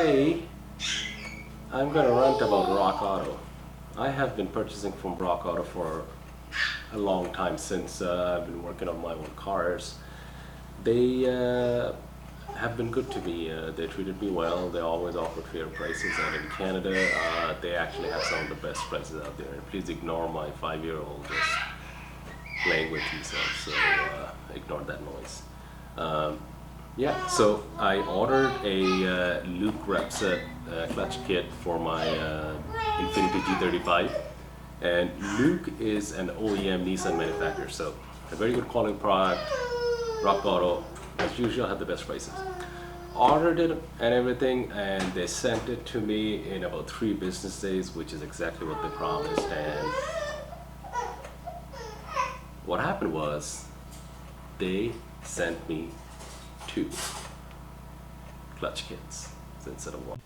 today I'm gonna rant about Rockauto. I have been purchasing from Rockauto for a long time since I've been working on my own cars. They have been good to me. They treated me well. They always offered fair prices, and in Canada, they actually have some of the best prices out there. And please ignore my 5-year-old just playing with himself. So ignore that noise. Yeah, so I ordered a Luke Repset clutch kit for my Infiniti G35, and Luke is an OEM Nissan manufacturer, so a very good quality product. Rockauto, as usual, had the best prices. Ordered it and everything, and they sent it to me in about 3 business days, which is exactly what they promised. And what happened was they sent me 2 clutch kits instead of 1.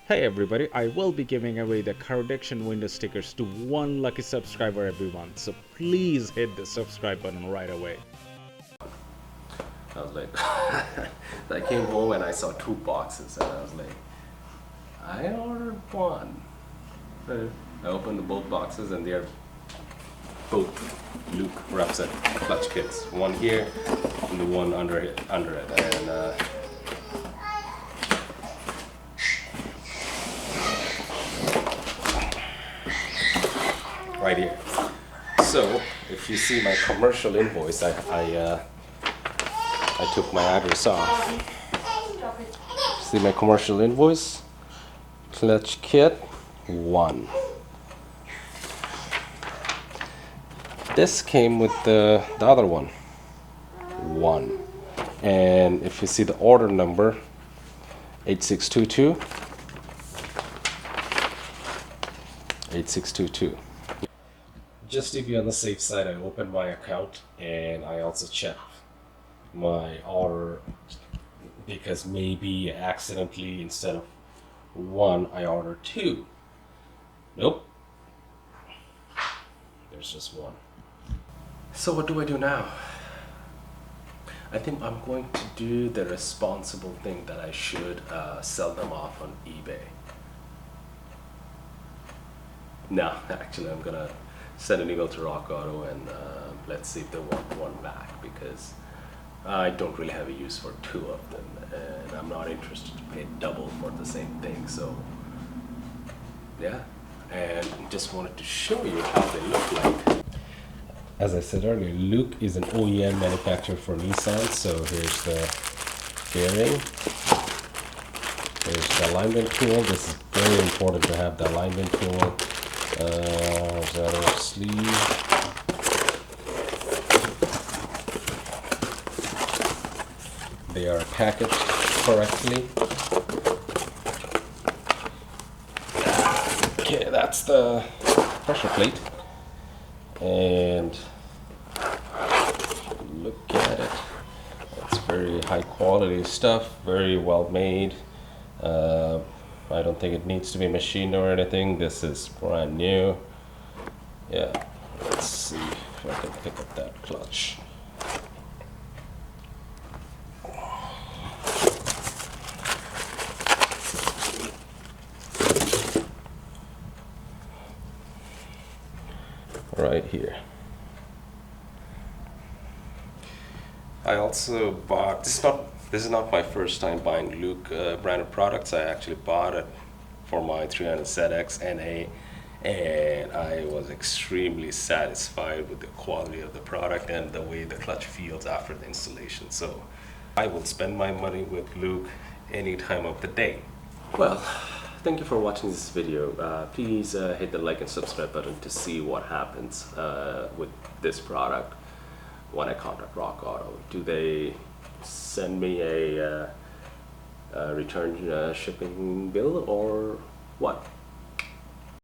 Hey everybody, I will be giving away the car addiction window stickers to 1 lucky subscriber every month, so please hit the subscribe button right away. I was like, I came home and I saw 2 boxes, and I was like, I ordered 1. I opened both boxes, and they're both Luke Repset clutch kits. One here and the one under it. And right here. So if you see my commercial invoice, I took my address off. See my commercial invoice? Clutch kit 1. This came with the other one, 1. And if you see the order number, 8622. 8622. Just to be on the safe side, I opened my account and I also checked my order, because maybe accidentally instead of 1 I ordered 2. Nope, there's just 1. So what do I do now? I think I'm going to do the responsible thing, that I should sell them off on eBay. No, actually I'm gonna send an email to Rockauto and let's see if they want 1 back, because I don't really have a use for 2 of them, and I'm not interested to pay double for the same thing. So yeah, and just wanted to show you how they look like. As I said earlier, Luke is an OEM manufacturer for Nissan. So here's the bearing, here's the alignment tool. This is very important to have the alignment tool. There's the other sleeve. They are packaged correctly. Okay, that's the pressure plate. And look at it. It's very high quality stuff, very well made. I don't think it needs to be machined or anything. This is brand new. Yeah, let's see if I can pick up that clutch. Right here. I also bought, this is not my first time buying Luke branded products. I actually bought it for my 300ZX NA, and I was extremely satisfied with the quality of the product and the way the clutch feels after the installation. So I will spend my money with Luke any time of the day. Well, thank you for watching this video. Please hit the like and subscribe button to see what happens with this product when I contact Rockauto. Do they send me a return shipping bill or what?